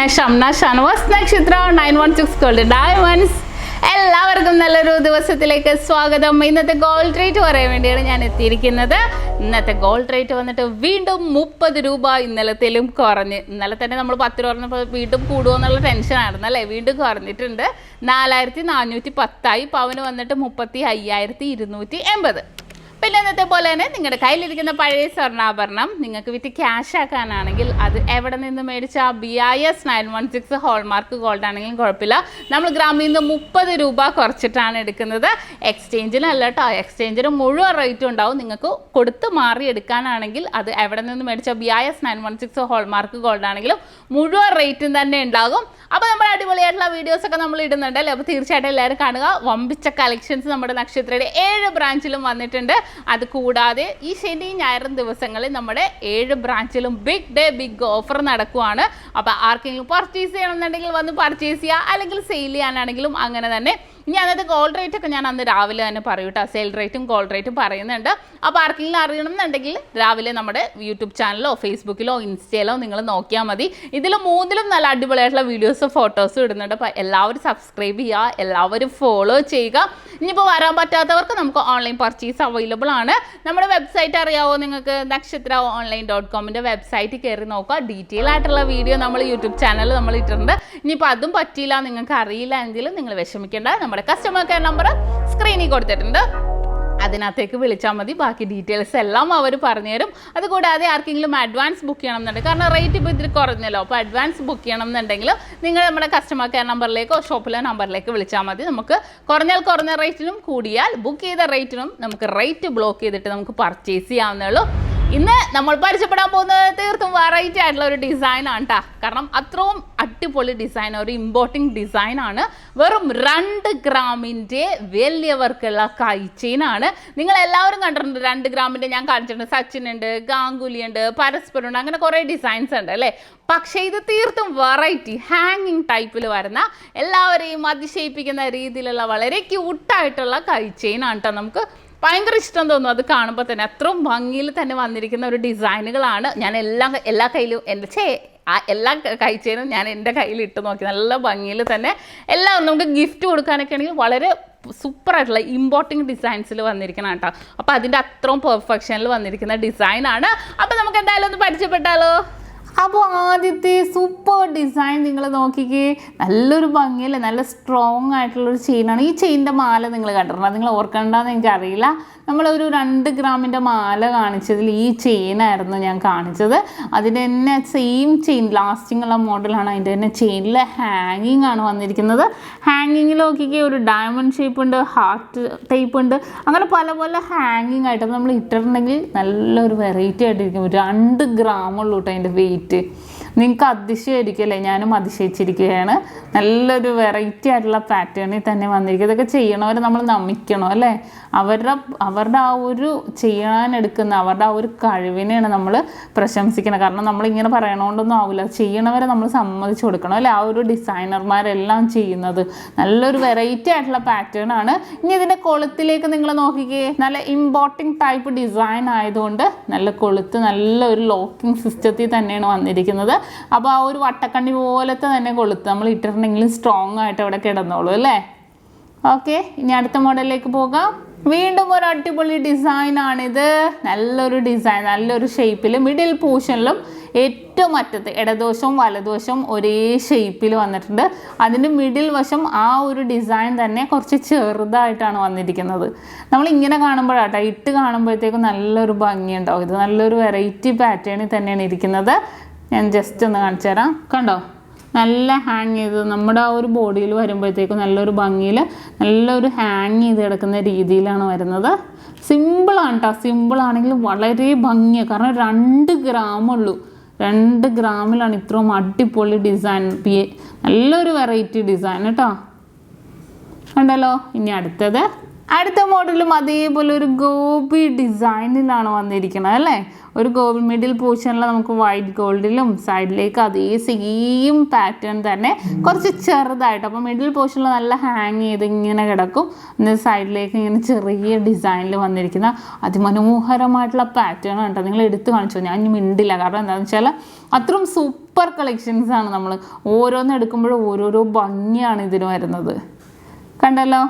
ഞാൻ ഷംന ഷാനവാസ് നക്ഷത്ര 916 gold diamonds. എല്ലാവർക്കും നല്ലൊരു ദിവസത്തിലേക്ക് സ്വാഗതം. ഇന്നത്തെ ഗോൾഡ് റേറ്റ് പറയാൻ വേണ്ടിയാണ് ഞാൻ എത്തിയിരിക്കുന്നത്. ഇന്നത്തെ ഗോൾഡ് റേറ്റ് വന്നിട്ട് വീണ്ടും 30 രൂപ ഇന്നലത്തേലും കുറഞ്ഞ്. ഇന്നലെ തന്നെ നമ്മൾ 10 രൂപ പറഞ്ഞപ്പോൾ വീണ്ടും കൂടുമോ എന്നുള്ള ടെൻഷനായിരുന്നു അല്ലേ. വീണ്ടും കുറഞ്ഞിട്ടുണ്ട്. 4410 പവന് വന്നിട്ട് 35,280. പിന്നെ ഇന്നത്തെ പോലെ തന്നെ നിങ്ങളുടെ കയ്യിലിരിക്കുന്ന പഴയ സ്വർണ്ണാഭരണം നിങ്ങൾക്ക് വിറ്റ് ക്യാഷ് ആക്കാനാണെങ്കിൽ അത് എവിടെ നിന്ന് മേടിച്ചാൽ BIS 916 ഹോൾമാർക്ക് ഗോൾഡ് ആണെങ്കിലും കുഴപ്പമില്ല. നമ്മൾ ഗ്രാമിൽ നിന്ന് 30 രൂപ കുറച്ചിട്ടാണ് എടുക്കുന്നത്. എക്സ്ചേഞ്ചിനല്ല കേട്ടോ, എക്സ്ചേഞ്ചിന് മുഴുവൻ റേറ്റും ഉണ്ടാവും. നിങ്ങൾക്ക് കൊടുത്ത് മാറി എടുക്കാനാണെങ്കിൽ അത് എവിടെ നിന്ന് മേടിച്ചാൽ BIS 916 ഹോൾമാർക്ക് ഗോൾഡ് ആണെങ്കിലും മുഴുവൻ റേറ്റും തന്നെ ഉണ്ടാകും. അപ്പോൾ നമ്മുടെ അടിപൊളിയായിട്ടുള്ള വീഡിയോസൊക്കെ നമ്മൾ ഇടുന്നുണ്ട് അല്ലേ. അപ്പോൾ തീർച്ചയായിട്ടും എല്ലാവരും കാണുക. വമ്പിച്ച കളക്ഷൻസ് നമ്മുടെ നക്ഷത്രയുടെ 7 ബ്രാഞ്ചിലും വന്നിട്ടുണ്ട്. അത് കൂടാതെ ഈ ശനി ഞായറും ദിവസങ്ങളിൽ നമ്മുടെ 7 ബ്രാഞ്ചിലും ബിഗ് ഡേ ബിഗ് ഓഫർ നടക്കുവാണ്. അപ്പോൾ ആർക്കെങ്കിലും പർച്ചേസ് ചെയ്യണമെന്നുണ്ടെങ്കിൽ വന്ന് പർച്ചേസ് ചെയ്യുക, അല്ലെങ്കിൽ സെയിൽ ചെയ്യാനാണെങ്കിലും അങ്ങനെ തന്നെ. ഇനി അന്നത്തെ ഗോൾഡ് റേറ്റ് ഒക്കെ ഞാൻ അന്ന് രാവിലെ തന്നെ പറയും കേട്ടോ. സെയിൽ റേറ്റും ഗോൾഡ് റേറ്റും പറയുന്നുണ്ട്. അപ്പോൾ ആർക്കെങ്കിലും അറിയണമെന്നുണ്ടെങ്കിൽ രാവിലെ നമ്മുടെ യൂട്യൂബ് ചാനലോ ഫേസ്ബുക്കിലോ ഇൻസ്റ്റയിലോ നിങ്ങൾ നോക്കിയാൽ മതി. ഇതിൽ 3ലും നല്ല അടിപൊളിയായിട്ടുള്ള വീഡിയോസും ഫോട്ടോസും ഇടുന്നുണ്ട്. അപ്പോൾ എല്ലാവരും സബ്സ്ക്രൈബ് ചെയ്യുക, എല്ലാവരും ഫോളോ ചെയ്യുക. ഇനിയിപ്പോൾ വരാൻ പറ്റാത്തവർക്ക് നമുക്ക് ഓൺലൈൻ പർച്ചേസ് അവൈലബിൾ ആണ്. നമ്മുടെ വെബ്സൈറ്റ് അറിയാവോ നിങ്ങൾക്ക്? nakshathra.online.com വെബ്സൈറ്റ് കയറി നോക്കുക. ഡീറ്റെയിൽ ആയിട്ടുള്ള വീഡിയോ നമ്മൾ യൂട്യൂബ് ചാനലിൽ നമ്മൾ ഇട്ടിട്ടുണ്ട്. ഇനിയിപ്പോൾ അതും പറ്റിയില്ല, നിങ്ങൾക്ക് അറിയില്ല എങ്കിലും നിങ്ങൾ വിഷമിക്കേണ്ട. നമ്മുടെ കസ്റ്റമർ കെയർ നമ്പർ സ്ക്രീനിൽ കൊടുത്തിട്ടുണ്ട്, അതിനകത്തേക്ക് വിളിച്ചാൽ മതി. ബാക്കി ഡീറ്റെയിൽസ് എല്ലാം അവർ പറഞ്ഞുതരും. അതുകൂടാതെ ആർക്കെങ്കിലും അഡ്വാൻസ് ബുക്ക് ചെയ്യണം എന്നുണ്ടെങ്കിൽ, കാരണം റേറ്റ് ഇപ്പോൾ ഇതിൽ കുറഞ്ഞല്ലോ, അപ്പോൾ അഡ്വാൻസ് ബുക്ക് ചെയ്യണം എന്നുണ്ടെങ്കിൽ നിങ്ങൾ നമ്മുടെ കസ്റ്റമർ കെയർ നമ്പറിലേക്കോ ഷോപ്പിലെ നമ്പറിലേക്ക് വിളിച്ചാൽ മതി. നമുക്ക് കുറഞ്ഞാൽ കുറഞ്ഞ റേറ്റിനും കൂടിയാൽ ബുക്ക് ചെയ്ത റേറ്റിനും നമുക്ക് റേറ്റ് ബ്ലോക്ക് ചെയ്തിട്ട് നമുക്ക് പർച്ചേസ് ചെയ്യാവുന്നേ ഉള്ളൂ. ഇന്ന് നമ്മൾ പരിചയപ്പെടാൻ പോകുന്നത് തീർത്തും വെറൈറ്റി ആയിട്ടുള്ള ഒരു ഡിസൈനാണ് കേട്ടോ. കാരണം അത്രയും അടിപൊളി ഡിസൈൻ, ഒരു ഇമ്പോർട്ടിംഗ് ഡിസൈനാണ്. വെറും 2 ഗ്രാമിൻ്റെ വലിയവർക്കുള്ള കൈ ചെയിനാണ്. നിങ്ങൾ എല്ലാവരും കണ്ടിട്ടുണ്ട് 2 ഗ്രാമിൻ്റെ. ഞാൻ കാണിച്ചിട്ടുണ്ട്. സച്ചിൻ ഉണ്ട്, ഗാംഗുലി ഉണ്ട്, പരസ്പരം ഉണ്ട്, അങ്ങനെ കുറേ ഡിസൈൻസ് ഉണ്ട് അല്ലേ. പക്ഷേ ഇത് തീർത്തും വെറൈറ്റി ഹാങ്ങിങ് ടൈപ്പിൽ വരുന്ന, എല്ലാവരെയും അതിശയിപ്പിക്കുന്ന രീതിയിലുള്ള വളരെ ക്യൂട്ടായിട്ടുള്ള കൈ ചെയിനാണ് കേട്ടോ. നമുക്ക് ഭയങ്കര ഇഷ്ടം തോന്നും അത് കാണുമ്പോൾ തന്നെ. അത്രയും ഭംഗിയിൽ തന്നെ വന്നിരിക്കുന്ന ഒരു ഡിസൈനുകളാണ്. ഞാൻ എല്ലാ കയ്യിലും എല്ലാ കഴിച്ചതിനും ഞാൻ എൻ്റെ കയ്യിൽ ഇട്ട് നോക്കി. നല്ല ഭംഗിയിൽ തന്നെ എല്ലാം നമുക്ക് ഗിഫ്റ്റ് കൊടുക്കാനൊക്കെ ആണെങ്കിൽ വളരെ സൂപ്പറായിട്ടുള്ള ഇമ്പോർട്ടിംഗ് ഡിസൈൻസിൽ വന്നിരിക്കണം കേട്ടോ. അപ്പോൾ അതിൻ്റെ അത്രയും പെർഫെക്ഷനിൽ വന്നിരിക്കുന്ന ഡിസൈനാണ്. അപ്പോൾ നമുക്ക് എന്തായാലും ഒന്ന് പരിചയപ്പെട്ടാലോ. അപ്പോൾ ആദ്യത്തെ സൂപ്പർ ഡിസൈൻ നിങ്ങൾ നോക്കിക്കേ. നല്ലൊരു ഭംഗിയല്ലേ, നല്ല സ്ട്രോങ് ആയിട്ടുള്ളൊരു ചെയിനാണ്. ഈ ചെയിനിൻ്റെ മാല നിങ്ങൾ കണ്ടിട്ടുണ്ടോ? നിങ്ങൾ ഓർക്കണ്ടെന്ന് എനിക്കറിയില്ല. നമ്മളൊരു 2 ഗ്രാമിൻ്റെ മാല കാണിച്ചതിൽ ഈ ചെയിനായിരുന്നു ഞാൻ കാണിച്ചത്. അതിൻ്റെ തന്നെ സെയിം ചെയിൻ, ലാസ്റ്റിംഗ് ഉള്ള മോഡലാണ്. അതിൻ്റെ തന്നെ ചെയിനിൽ ഹാങ്ങിങ് ആണ് വന്നിരിക്കുന്നത്. ഹാങ്ങിങ്ങിൽ നോക്കിക്കേ, ഒരു ഡയമണ്ട് ഷേപ്പ് ഉണ്ട്, ഹാർട്ട് ടൈപ്പ് ഉണ്ട്, അങ്ങനെ പല പല ഹാങ്ങിങ് ആയിട്ട്. അപ്പോൾ നമ്മൾ ഇട്ടിട്ടുണ്ടെങ്കിൽ നല്ലൊരു വെറൈറ്റി ആയിട്ടിരിക്കും. 2 ഗ്രാമുള്ളൂ കേട്ടോ അതിൻ്റെ വെയിറ്റ്. നിങ്ങൾക്ക് അതിശയമായിരിക്കുമല്ലേ? ഞാനും അതിശയിച്ചിരിക്കുകയാണ്. നല്ലൊരു വെറൈറ്റി ആയിട്ടുള്ള പാറ്റേണിൽ തന്നെ വന്നിരിക്കും. ഇതൊക്കെ ചെയ്യണവരെ നമ്മൾ നമിക്കണം അല്ലേ. അവരുടെ ആ ഒരു ചെയ്യാനെടുക്കുന്ന അവരുടെ ആ ഒരു കഴിവിനെയാണ് നമ്മൾ പ്രശംസിക്കണം. കാരണം നമ്മളിങ്ങനെ പറയണോണ്ടൊന്നും ആവില്ല. ചെയ്യണവരെ നമ്മൾ സമ്മതിച്ചു കൊടുക്കണം അല്ലേ. ആ ഒരു ഡിസൈനർമാരെല്ലാം ചെയ്യുന്നത് നല്ലൊരു വെറൈറ്റി ആയിട്ടുള്ള പാറ്റേൺ ആണ്. ഇനി ഇതിൻ്റെ കൊളുത്തിലേക്ക് നിങ്ങൾ നോക്കിക്കേ. നല്ല ഇമ്പോർട്ടിംഗ് ടൈപ്പ് ഡിസൈൻ ആയതുകൊണ്ട് നല്ല കൊളുത്ത്, നല്ലൊരു ലോക്കിംഗ് സിസ്റ്റത്തിൽ തന്നെയാണ് വന്നിരിക്കുന്നത്. അപ്പോൾ ആ ഒരു വട്ടക്കണ്ണി പോലത്തെ തന്നെ കൊളുത്ത് നമ്മൾ ഇട്ടിട്ടുണ്ടെങ്കിൽ സ്ട്രോങ് ആയിട്ട് അവിടെ കിടന്നോളൂ അല്ലേ. ഓക്കെ, ഇനി അടുത്ത മോഡലിലേക്ക് പോകാം. വീണ്ടും ഒരു അടിപൊളി ഡിസൈനാണിത്. നല്ലൊരു ഡിസൈൻ, നല്ലൊരു ഷേപ്പിൽ, മിഡിൽ പോർഷനിലും ഏറ്റവും അറ്റത്ത് ഇടതുവശവും വലതുവശവും ഒരേ ഷേപ്പിൽ വന്നിട്ടുണ്ട്. അതിൻ്റെ മിഡിൽ വശം ആ ഒരു ഡിസൈൻ തന്നെ കുറച്ച് ചെറുതായിട്ടാണ് വന്നിരിക്കുന്നത്. നമ്മളിങ്ങനെ കാണുമ്പോഴാട്ടോ, ഇട്ട് കാണുമ്പോഴത്തേക്കും നല്ലൊരു ഭംഗിയുണ്ടാവും. ഇത് നല്ലൊരു വെറൈറ്റി പാറ്റേണിൽ തന്നെയാണ് ഇരിക്കുന്നത്. ഞാൻ ജസ്റ്റ് ഒന്ന് കാണിച്ചു തരാം. കണ്ടോ, നല്ല ഹാങ് ചെയ്ത് നമ്മുടെ ആ ഒരു ബോഡിയിൽ വരുമ്പോഴത്തേക്കും നല്ലൊരു ഭംഗിയിൽ നല്ലൊരു ഹാങ് ചെയ്ത് കിടക്കുന്ന രീതിയിലാണ് വരുന്നത്. സിമ്പിളാണ് കേട്ടോ. സിമ്പിളാണെങ്കിലും വളരെ ഭംഗിയാണ്. കാരണം 2 ഗ്രാമുള്ളൂ. 2 ഗ്രാമിലാണ് ഇത്രയും അടിപൊളി ഡിസൈൻ. നല്ലൊരു വെറൈറ്റി ഡിസൈൻ കേട്ടോ. കണ്ടല്ലോ. ഇനി അടുത്ത മോഡലും അതേപോലെ ഒരു ഗോപി ഡിസൈനിലാണ് വന്നിരിക്കുന്നത് അല്ലേ. ഒരു ഗോൾഡ് മിഡിൽ പോർഷനിൽ നമുക്ക് വൈറ്റ് ഗോൾഡിലും സൈഡിലേക്ക് അതേ സെയിം പാറ്റേൺ തന്നെ കുറച്ച് ചെറുതായിട്ട്. അപ്പോൾ മിഡിൽ പോർഷനിൽ നല്ല ഹാങ് ചെയ്ത് ഇങ്ങനെ കിടക്കും. എന്നിട്ട് സൈഡിലേക്ക് ഇങ്ങനെ ചെറിയ ഡിസൈനിൽ വന്നിരിക്കുന്ന അതിമനോഹരമായിട്ടുള്ള പാറ്റേൺ കേട്ടോ. നിങ്ങൾ എടുത്ത് കാണിച്ചു, ഞാൻ ഇനി മിണ്ടില്ല. കാരണം എന്താണെന്ന് വെച്ചാൽ അത്രയും സൂപ്പർ സൂപ്പർ കളക്ഷൻസാണ്. നമ്മൾ ഓരോന്ന് എടുക്കുമ്പോഴും ഓരോരോ ഭംഗിയാണ് ഇതിന് വരുന്നത്. കണ്ടല്ലോ.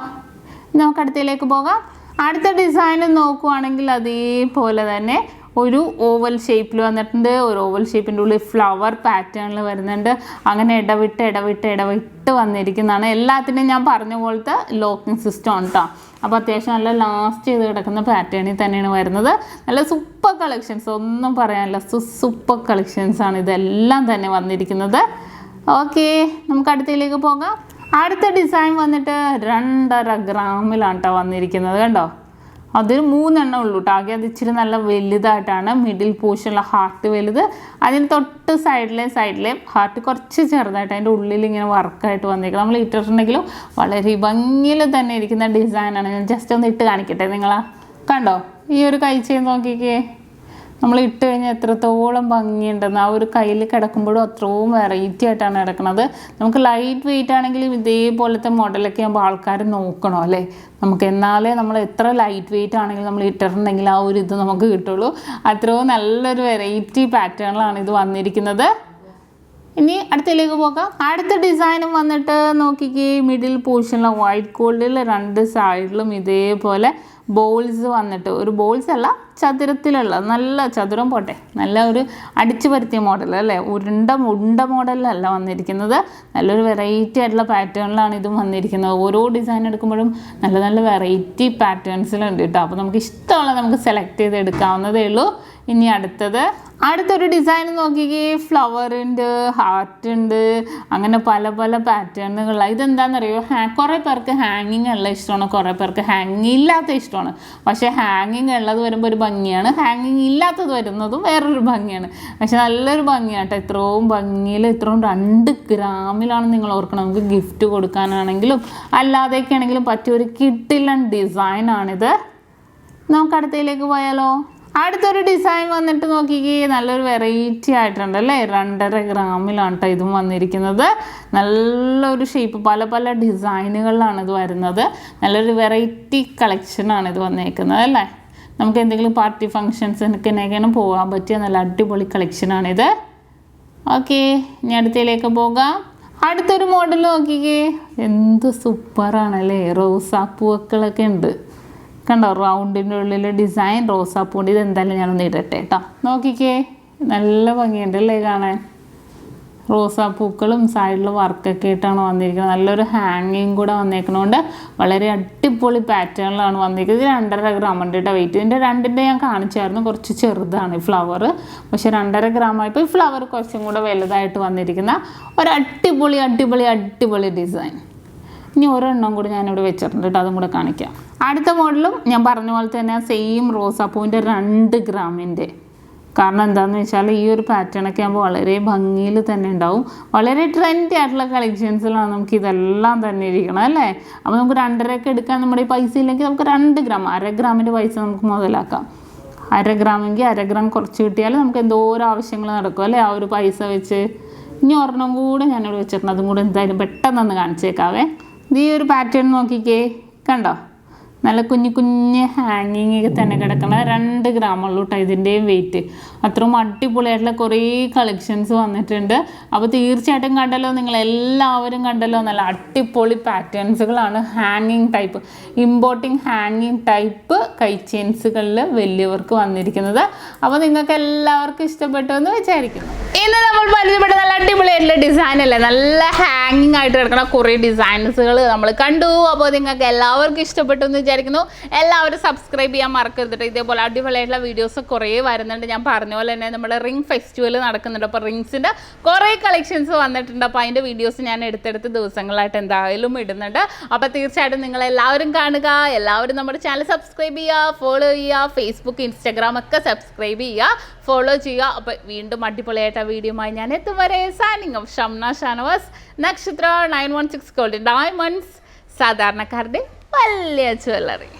നമുക്ക് അടുത്തയിലേക്ക് പോകാം. അടുത്ത ഡിസൈൻ നോക്കുവാണെങ്കിൽ അതേപോലെ തന്നെ ഒരു ഓവൽ ഷേപ്പിൽ വന്നിട്ടുണ്ട്. ഒരു ഓവൽ ഷേപ്പിൻ്റെ ഉള്ളിൽ ഫ്ലവർ പാറ്റേണിൽ വരുന്നുണ്ട്. അങ്ങനെ ഇടവിട്ട് വന്നിരിക്കുന്നതാണ്. എല്ലാത്തിനും ഞാൻ പറഞ്ഞ പോലത്തെ ലോക്കിംഗ് സിസ്റ്റം ആണ് കേട്ടോ. അപ്പോൾ അത്യാവശ്യം നല്ല ലാസ്റ്റ് ചെയ്ത് കിടക്കുന്ന പാറ്റേണിൽ തന്നെയാണ് വരുന്നത്. നല്ല സൂപ്പർ കളക്ഷൻസ്, ഒന്നും പറയാനില്ല, സൂപ്പർ കളക്ഷൻസാണ് ഇതെല്ലാം തന്നെ വന്നിരിക്കുന്നത്. ഓക്കെ, നമുക്ക് അടുത്തയിലേക്ക് പോകാം. അടുത്ത ഡിസൈൻ വന്നിട്ട് 2.5 ഗ്രാമിലാണ് കേട്ടോ വന്നിരിക്കുന്നത്. കണ്ടോ, അതിൽ 3 എണ്ണം ഉള്ളൂ കേട്ടോ. ആകെ അത് ഇച്ചിരി നല്ല വലുതായിട്ടാണ്. മിഡിൽ പോർഷനുള്ള ഹാർട്ട് വലുത്, അതിന് തൊട്ട് സൈഡിലെയും ഹാർട്ട് കുറച്ച് ചെറുതായിട്ട് അതിൻ്റെ ഉള്ളിൽ ഇങ്ങനെ വർക്കായിട്ട് വന്നിരിക്കുന്നത്. നമ്മൾ ഇട്ടിട്ടുണ്ടെങ്കിലും വളരെ ഭംഗിയിൽ തന്നെ ഇരിക്കുന്ന ഡിസൈനാണ്. ഞാൻ ജസ്റ്റ് ഒന്ന് ഇട്ട് കാണിക്കട്ടെ നിങ്ങളാ. കണ്ടോ, ഈ ഒരു കൈ ചെയ്ത് നോക്കിക്കേ. നമ്മൾ ഇട്ട് കഴിഞ്ഞാൽ എത്രത്തോളം ഭംഗിയുണ്ടെന്ന്. ആ ഒരു കയ്യിൽ കിടക്കുമ്പോഴും അത്രയും വെറൈറ്റി ആയിട്ടാണ് കിടക്കുന്നത്. നമുക്ക് ലൈറ്റ് വെയിറ്റ് ആണെങ്കിലും ഇതേപോലത്തെ മോഡലൊക്കെ ആകുമ്പോൾ ആൾക്കാർ നോക്കണം അല്ലേ. നമുക്ക് എന്നാലേ നമ്മൾ എത്ര ലൈറ്റ് വെയിറ്റ് ആണെങ്കിലും നമ്മൾ ഇട്ടിട്ടുണ്ടെങ്കിൽ ആ ഒരു ഇത് നമുക്ക് കിട്ടുള്ളൂ. അത്രയും നല്ലൊരു വെറൈറ്റി പാറ്റേണിലാണ് ഇത് വന്നിരിക്കുന്നത്. ഇനി അടുത്തയിലേക്ക് പോകാം. അടുത്ത ഡിസൈനും വന്നിട്ട് നോക്കിക്കേ, മിഡിൽ പോർഷനിലെ വൈറ്റ് ഗോൾഡിൽ 2 സൈഡിലും ഇതേപോലെ ബോൾസ് വന്നിട്ട്, ഒരു ബോൾസ് അല്ല ചതുരത്തിലുള്ള, നല്ല ചതുരം പോട്ടെ, നല്ല ഒരു അടിച്ചു പരത്തിയ മോഡൽ അല്ലേ, ഉണ്ട മോഡലിലല്ല വന്നിരിക്കുന്നത്. നല്ലൊരു വെറൈറ്റി ആയിട്ടുള്ള പാറ്റേണിലാണ് ഇതും വന്നിരിക്കുന്നത്. ഓരോ ഡിസൈൻ എടുക്കുമ്പോഴും നല്ല നല്ല വെറൈറ്റി പാറ്റേൺസിലുണ്ട് കേട്ടോ. അപ്പോൾ നമുക്ക് ഇഷ്ടമുള്ള നമുക്ക് സെലക്ട് ചെയ്ത് എടുക്കാവുന്നതേ ഉള്ളൂ. ഇനി അടുത്തൊരു ഡിസൈൻ നോക്കിക്കേ, ഫ്ലവർ ഉണ്ട്, ഹാർട്ട് ഉണ്ട്, അങ്ങനെ പല പല പാറ്റേണുകളാണ്. ഇതെന്താണെന്നറിയോ, കുറേ പേർക്ക് ഹാങ്ങിങ് ഉള്ള ഇഷ്ടമാണ്, കുറേ പേർക്ക് ഹാങ്ങിങ് ഇല്ലാത്ത ഇഷ്ടമാണ്. പക്ഷേ ഹാങ്ങിങ് ഉള്ളത് വരുമ്പോൾ ഒരു ഭംഗിയാണ്, ഹാങ്ങിങ് ഇല്ലാത്തത് വരുന്നതും വേറൊരു ഭംഗിയാണ്. പക്ഷെ നല്ലൊരു ഭംഗിയാണ് കേട്ടോ. ഇത്രയും ഭംഗിയിൽ ഇത്രയും 2 ഗ്രാമിലാണ് നിങ്ങൾ ഓർക്കണം. നമുക്ക് ഗിഫ്റ്റ് കൊടുക്കാനാണെങ്കിലും അല്ലാതെയൊക്കെ ആണെങ്കിലും പറ്റിയൊരു കിടിലൻ ഡിസൈനാണിത്. നമുക്ക് അടുത്തയിലേക്ക് പോയാലോ. അടുത്തൊരു ഡിസൈൻ വന്നിട്ട് നോക്കിക്കേ, നല്ലൊരു വെറൈറ്റി ആയിട്ടുണ്ട് അല്ലേ. 2.5 ഗ്രാമിലാണ് കേട്ടോ ഇതും വന്നിരിക്കുന്നത്. നല്ലൊരു ഷേപ്പ്, പല പല ഡിസൈനുകളിലാണ് ഇത് വരുന്നത്. നല്ലൊരു വെറൈറ്റി കളക്ഷനാണ് ഇത് വന്നേക്കുന്നത് അല്ലേ. നമുക്ക് എന്തെങ്കിലും പാർട്ടി ഫങ്ഷൻസിനൊക്കെ പോകാൻ പറ്റിയ നല്ല അടിപൊളി കളക്ഷനാണിത്. ഓക്കെ, ഇനി അടുത്തയിലേക്ക് പോകാം. അടുത്തൊരു മോഡൽ നോക്കിക്കേ, എന്ത് സൂപ്പറാണല്ലേ. റോസാപ്പൂക്കളൊക്കെ ഉണ്ട് കണ്ടോ, റൗണ്ടിൻ്റെ ഉള്ളിൽ ഡിസൈൻ റോസാപ്പൂണ്ട്. ഇതെന്തായാലും ഞാനൊന്ന് ഇടട്ടെ കേട്ടോ. നോക്കിക്കേ, നല്ല ഭംഗിയുണ്ട് അല്ലേ കാണാൻ. റോസാപ്പൂക്കളും സൈഡിൽ വർക്കൊക്കെ ആയിട്ടാണ് വന്നിരിക്കുന്നത്. നല്ലൊരു ഹാങ്ങിങ് കൂടെ വന്നേക്കുന്നതുകൊണ്ട് വളരെ അടിപൊളി പാറ്റേണിലാണ് വന്നിരിക്കുന്നത്. 2.5 ഗ്രാം ഉണ്ട് കേട്ടോ വെയിറ്റ്. ഇതിൻ്റെ 2ൻ്റെ ഞാൻ കാണിച്ചായിരുന്നു, കുറച്ച് ചെറുതാണ് ഫ്ലവർ. പക്ഷേ 2.5 ഗ്രാമായപ്പോൾ ഈ ഫ്ലവർ കുറച്ചും കൂടെ വലുതായിട്ട് വന്നിരിക്കുന്ന ഒരു അടിപൊളി ഡിസൈൻ. ഇനി ഒരെണ്ണം കൂടി ഞാനിവിടെ വെച്ചിട്ടുണ്ട് കേട്ടോ, അതും കൂടെ കാണിക്കാം. അടുത്ത മോഡലും ഞാൻ പറഞ്ഞ പോലെ തന്നെ സെയിം റോസാപ്പൂവിൻ്റെ 2 ഗ്രാമിൻ്റെ. കാരണം എന്താണെന്ന് വെച്ചാൽ ഈ ഒരു പാറ്റേണൊക്കെ ആകുമ്പോൾ വളരെ ഭംഗിയിൽ തന്നെ ഉണ്ടാവും. വളരെ ട്രെൻഡി ആയിട്ടുള്ള കളക്ഷൻസിലാണ് നമുക്ക് ഇതെല്ലാം തന്നെ ഇരിക്കണം അല്ലേ. അപ്പോൾ നമുക്ക് 2.5 എടുക്കാൻ നമ്മുടെ ഈ പൈസ ഇല്ലെങ്കിൽ നമുക്ക് 2 ഗ്രാം, 1/2 ഗ്രാമിൻ്റെ പൈസ നമുക്ക് മുതലാക്കാം. 1/2 ഗ്രാമെങ്കിൽ 1/2 ഗ്രാം കുറച്ച് കിട്ടിയാൽ നമുക്ക് എന്തോരം ആവശ്യങ്ങൾ നടക്കും അല്ലേ ആ ഒരു പൈസ വെച്ച്. ഇനി ഒരെണ്ണം കൂടെ ഞാനിവിടെ വെച്ചിട്ടുണ്ട്, അതും കൂടെ എന്തായാലും പെട്ടെന്നൊന്ന് കാണിച്ചേക്കാവേ. ഈ ഒരു പാറ്റേൺ നോക്കിക്കേ, കണ്ടോ, നല്ല കുഞ്ഞ് ഹാങ്ങിങ് ഒക്കെ തന്നെ കിടക്കണം. 2 ഗ്രാമുള്ളൂ കേട്ടോ ഇതിൻ്റെയും വെയിറ്റ്. അത്രയും അടിപൊളിയായിട്ടുള്ള കുറേ കളക്ഷൻസ് വന്നിട്ടുണ്ട്. അപ്പോൾ തീർച്ചയായിട്ടും കണ്ടല്ലോ, നിങ്ങളെല്ലാവരും കണ്ടല്ലോ, നല്ല അടിപൊളി പാറ്റേൺസുകളാണ്. ഹാങ്ങിങ് ടൈപ്പ്, ഇമ്പോർട്ടിങ് ഹാങ്ങിങ് ടൈപ്പ് കൈ ചെയിൻസുകളിൽ വലിയവർക്ക് വന്നിരിക്കുന്നത്. അപ്പോൾ നിങ്ങൾക്ക് എല്ലാവർക്കും ഇഷ്ടപ്പെട്ടു എന്ന് വിചാരിക്കുന്നു. ഇന്ന് നമ്മൾ പരിചയപ്പെട്ട നല്ല അടിപൊളിയായിട്ടുള്ള ഡിസൈൻ അല്ലേ, നല്ല ഹാങ്ങിങ് ആയിട്ട് കിടക്കുന്ന കുറേ ഡിസൈൻസുകൾ നമ്മൾ കണ്ടു. അപ്പോൾ നിങ്ങൾക്ക് എല്ലാവർക്കും ഇഷ്ടപ്പെട്ടു എന്ന് വിചാരിക്കുന്നു. എല്ലാവരും സബ്സ്ക്രൈബ് ചെയ്യാൻ മറക്കരുത്. ഇതേപോലെ അടിപൊളിയായിട്ടുള്ള വീഡിയോസ് കുറേ വരുന്നുണ്ട്. ഞാൻ പറഞ്ഞ പോലെ തന്നെ നമ്മുടെ റിംഗ് ഫെസ്റ്റിവൽ നടക്കുന്നുണ്ട്. അപ്പോൾ റിങ്സിൻ്റെ കുറേ കളക്ഷൻസ് വന്നിട്ടുണ്ട്. അപ്പോൾ അതിൻ്റെ വീഡിയോസ് ഞാൻ എടുത്തെടുത്ത് ദിവസങ്ങളായിട്ട് എന്തായാലും ഇടുന്നുണ്ട്. അപ്പോൾ തീർച്ചയായിട്ടും നിങ്ങളെല്ലാവരും കാണുക. എല്ലാവരും നമ്മുടെ ചാനൽ സബ്സ്ക്രൈബ് ചെയ്യുക, ഫോളോ ചെയ്യുക. ഫേസ്ബുക്ക്, ഇൻസ്റ്റാഗ്രാം ഒക്കെ സബ്സ്ക്രൈബ് ചെയ്യുക, ഫോളോ ചെയ്യുക. അപ്പോൾ വീണ്ടും അടിപൊളിയായിട്ട് ആ വീഡിയോയുമായി ഞാൻ എത്തും വരെ സൈനിങ് ഓഫ്. ഷംന ഷാനവാസ്, നക്ഷത്ര 916 ഗോൾഡ് ഡയമണ്ട്സ്, സാധാരണക്കാരുടെ വലിയ ജ്വല്ലറി.